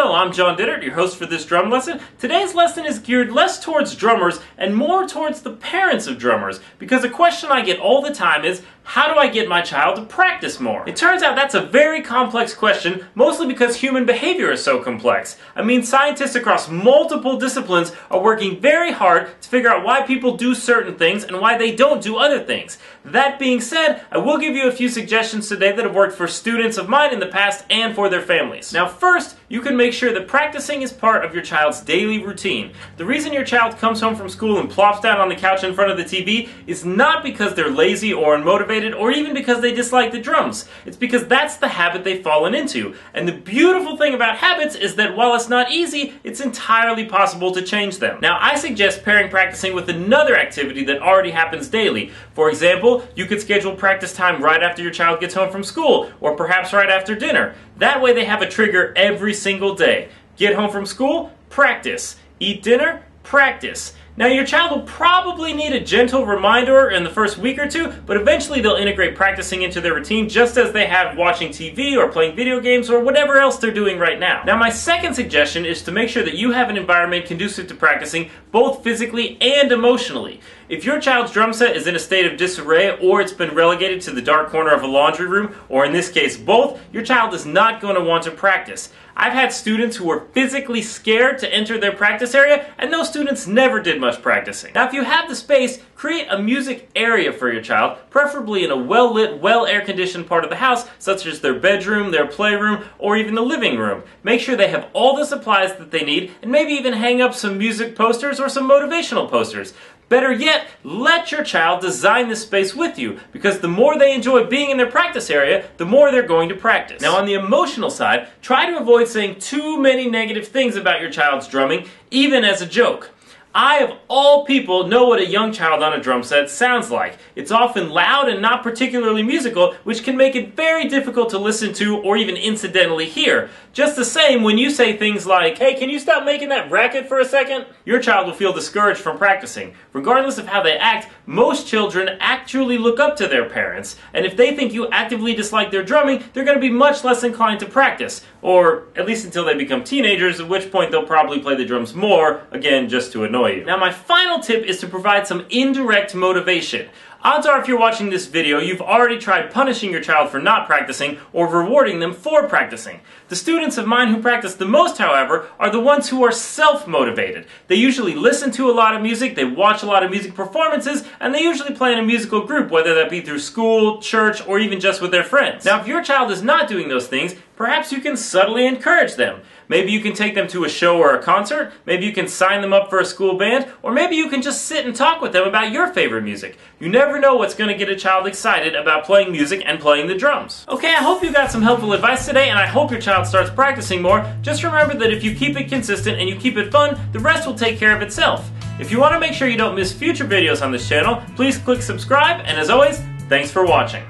Hello, I'm John Dittert, your host for this drum lesson. Today's lesson is geared less towards drummers and more towards the parents of drummers, because a question I get all the time is, how do I get my child to practice more? It turns out that's a very complex question, mostly because human behavior is so complex. I mean, scientists across multiple disciplines are working very hard to figure out why people do certain things and why they don't do other things. That being said, I will give you a few suggestions today that have worked for students of mine in the past and for their families. Now first, you can make sure that practicing is part of your child's daily routine. The reason your child comes home from school and plops down on the couch in front of the TV is not because they're lazy or unmotivated or even because they dislike the drums. It's because that's the habit they've fallen into. And the beautiful thing about habits is that while it's not easy, it's entirely possible to change them. Now I suggest pairing practicing with another activity that already happens daily. For example, you could schedule practice time right after your child gets home from school, or perhaps right after dinner. That way they have a trigger every single day. Get home from school? Practice. Eat dinner? Practice. Now your child will probably need a gentle reminder in the first week or two, but eventually they'll integrate practicing into their routine just as they have watching TV or playing video games or whatever else they're doing right now. Now my second suggestion is to make sure that you have an environment conducive to practicing both physically and emotionally. If your child's drum set is in a state of disarray or it's been relegated to the dark corner of a laundry room, or in this case both, your child is not going to want to practice. I've had students who were physically scared to enter their practice area, and those students never did much practicing. Now if you have the space, create a music area for your child, preferably in a well-lit, well-air-conditioned part of the house, such as their bedroom, their playroom, or even the living room. Make sure they have all the supplies that they need, and maybe even hang up some music posters or some motivational posters. Better yet, let your child design this space with you, because the more they enjoy being in their practice area, the more they're going to practice. Now on the emotional side, try to avoid saying too many negative things about your child's drumming, even as a joke. I, of all people, know what a young child on a drum set sounds like. It's often loud and not particularly musical, which can make it very difficult to listen to or even incidentally hear. Just the same, when you say things like, "Hey, can you stop making that racket for a second?" your child will feel discouraged from practicing. Regardless of how they act, most children actually look up to their parents, and if they think you actively dislike their drumming, they're going to be much less inclined to practice. Or at least until they become teenagers, at which point they'll probably play the drums more, again, just to annoy you. Now my final tip is to provide some indirect motivation. Odds are if you're watching this video, you've already tried punishing your child for not practicing or rewarding them for practicing. The students of mine who practice the most, however, are the ones who are self-motivated. They usually listen to a lot of music, they watch a lot of music performances, and they usually play in a musical group, whether that be through school, church, or even just with their friends. Now if your child is not doing those things, perhaps you can subtly encourage them. Maybe you can take them to a show or a concert, maybe you can sign them up for a school band, or maybe you can just sit and talk with them about your favorite music. You never know what's going to get a child excited about playing music and playing the drums. Okay, I hope you got some helpful advice today, and I hope your child starts practicing more. Just remember that if you keep it consistent and you keep it fun, the rest will take care of itself. If you want to make sure you don't miss future videos on this channel, please click subscribe, and as always, thanks for watching.